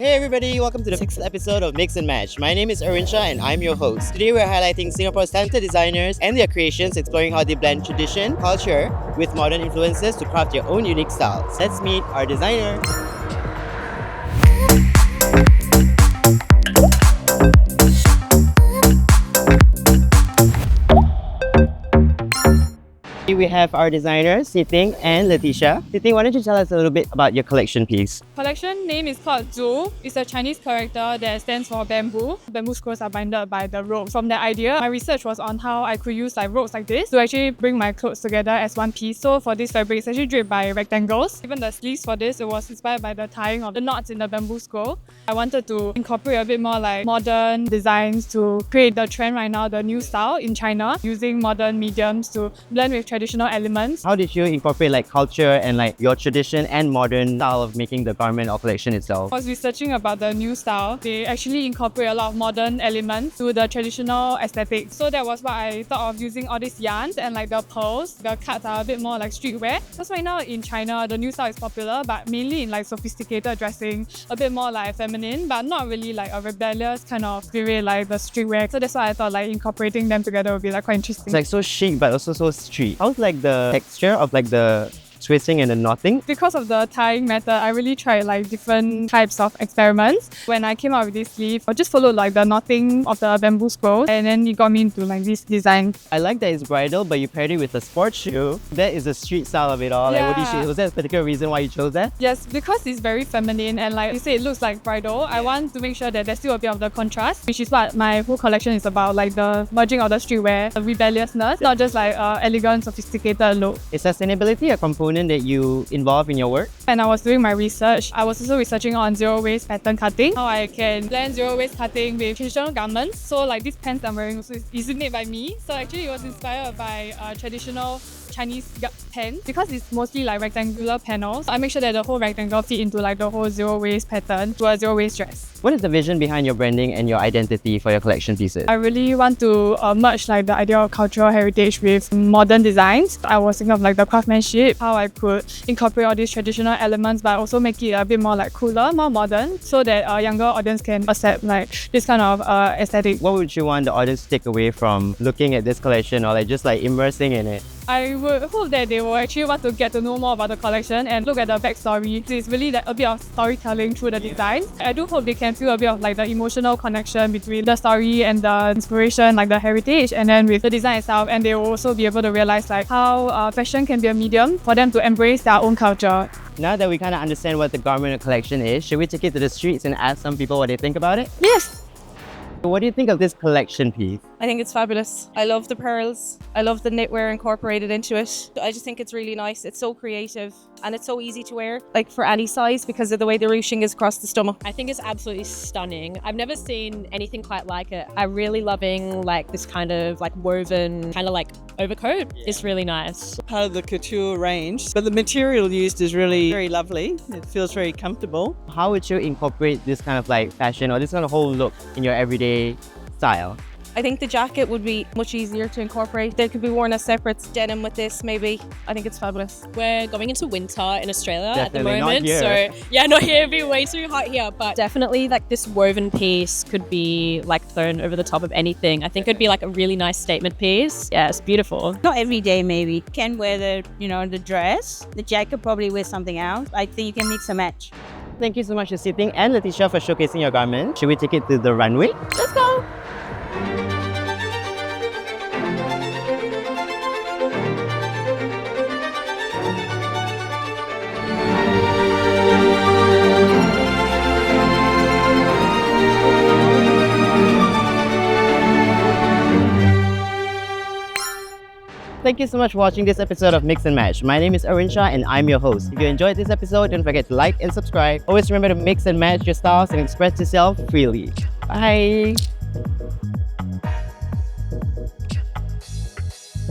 Hey everybody, welcome to the 6th episode of Mix and Match. My name is Erwinshah and I'm your host. Today we're highlighting Singapore's talented designers and their creations, exploring how they blend tradition, culture with modern influences to craft their own unique styles. Let's meet our designer. We have our designers, Siting and Letitia. Siting, why don't you tell us a little bit about your collection piece? Collection name is called Zhu. It's a Chinese character that stands for bamboo. Bamboo scrolls are binded by the rope. From that idea, my research was on how I could use ropes like this to actually bring my clothes together as one piece. So for this fabric, it's actually draped by rectangles. Even the sleeves for this, it was inspired by the tying of the knots in the bamboo scroll. I wanted to incorporate a bit more like modern designs to create the trend right now, the new style in China, using modern mediums to blend with traditional elements. How did you incorporate culture and your tradition and modern style of making the garment or collection itself? I was researching about the new style. They actually incorporate a lot of modern elements to the traditional aesthetic. So that was what I thought of, using all these yarns and the pearls. The cuts are a bit more like streetwear. Because right now in China, the new style is popular, but mainly in sophisticated dressing, a bit more feminine, but not really a rebellious kind of spirit like the streetwear. So that's why I thought incorporating them together would be quite interesting. It's so chic but also so street. How's the texture of the twisting and the knotting? Because of the tying method, I really tried different types of experiments. When I came out with this sleeve, I just followed the knotting of the bamboo scrolls, and then it got me into this design. I like that it's bridal, but you paired it with a sports shoe. That is the street style of it all. Yeah. Was there a particular reason why you chose that? Yes, because it's very feminine and you say it looks like bridal. I want to make sure that there's still a bit of the contrast, which is what my whole collection is about, the merging of the streetwear, the rebelliousness, not just elegant, sophisticated look. Is sustainability a component that you involve in your work? When I was doing my research, I was also researching on zero-waste pattern cutting, how I can blend zero-waste cutting with traditional garments. So these pants I'm wearing also is made by me. So actually it was inspired by traditional Chinese pants, because it's mostly rectangular panels. I make sure that the whole rectangle fit into the whole zero-waste pattern to a zero-waste dress. What is the vision behind your branding and your identity for your collection pieces? I really want to merge the idea of cultural heritage with modern designs. I was thinking of the craftsmanship, how I could incorporate all these traditional elements but also make it a bit more cooler, more modern, so that a younger audience can accept this kind of aesthetic. What would you want the audience to take away from looking at this collection or just immersing in it? I would hope that they will actually want to get to know more about the collection and look at the backstory. It's really a bit of storytelling through the designs. I do hope they can feel a bit of the emotional connection between the story and the inspiration, the heritage, and then with the design itself. And they will also be able to realize how fashion can be a medium for them to embrace their own culture. Now that we kind of understand what the garment collection is, should we take it to the streets and ask some people what they think about it? Yes! What do you think of this collection piece? I think it's fabulous. I love the pearls. I love the knitwear incorporated into it. I just think it's really nice. It's so creative and it's so easy to wear, for any size, because of the way the ruching is across the stomach. I think it's absolutely stunning. I've never seen anything quite like it. I'm really loving this kind of woven kind of overcoat. Yeah. It's really nice. Part of the couture range, but the material used is really very lovely. It feels very comfortable. How would you incorporate this kind of fashion or this kind of whole look in your everyday style? I think the jacket would be much easier to incorporate. They could be worn as separate denim with this, maybe. I think it's fabulous. We're going into winter in Australia Definitely at the moment. Not here. So yeah, not here, it'd be way too hot here. But definitely this woven piece could be thrown over the top of anything. I think it'd be a really nice statement piece. Yeah, it's beautiful. Not every day, maybe. Can wear the dress. The jacket probably wear something else. I think you can mix and match. Thank you so much for Siting and Letitia for showcasing your garment. Should we take it to the runway? Let's go! Thank you so much for watching this episode of Mix and Match. My name is Erwinshah and I'm your host. If you enjoyed this episode, don't forget to like and subscribe. Always remember to mix and match your styles and express yourself freely. Bye!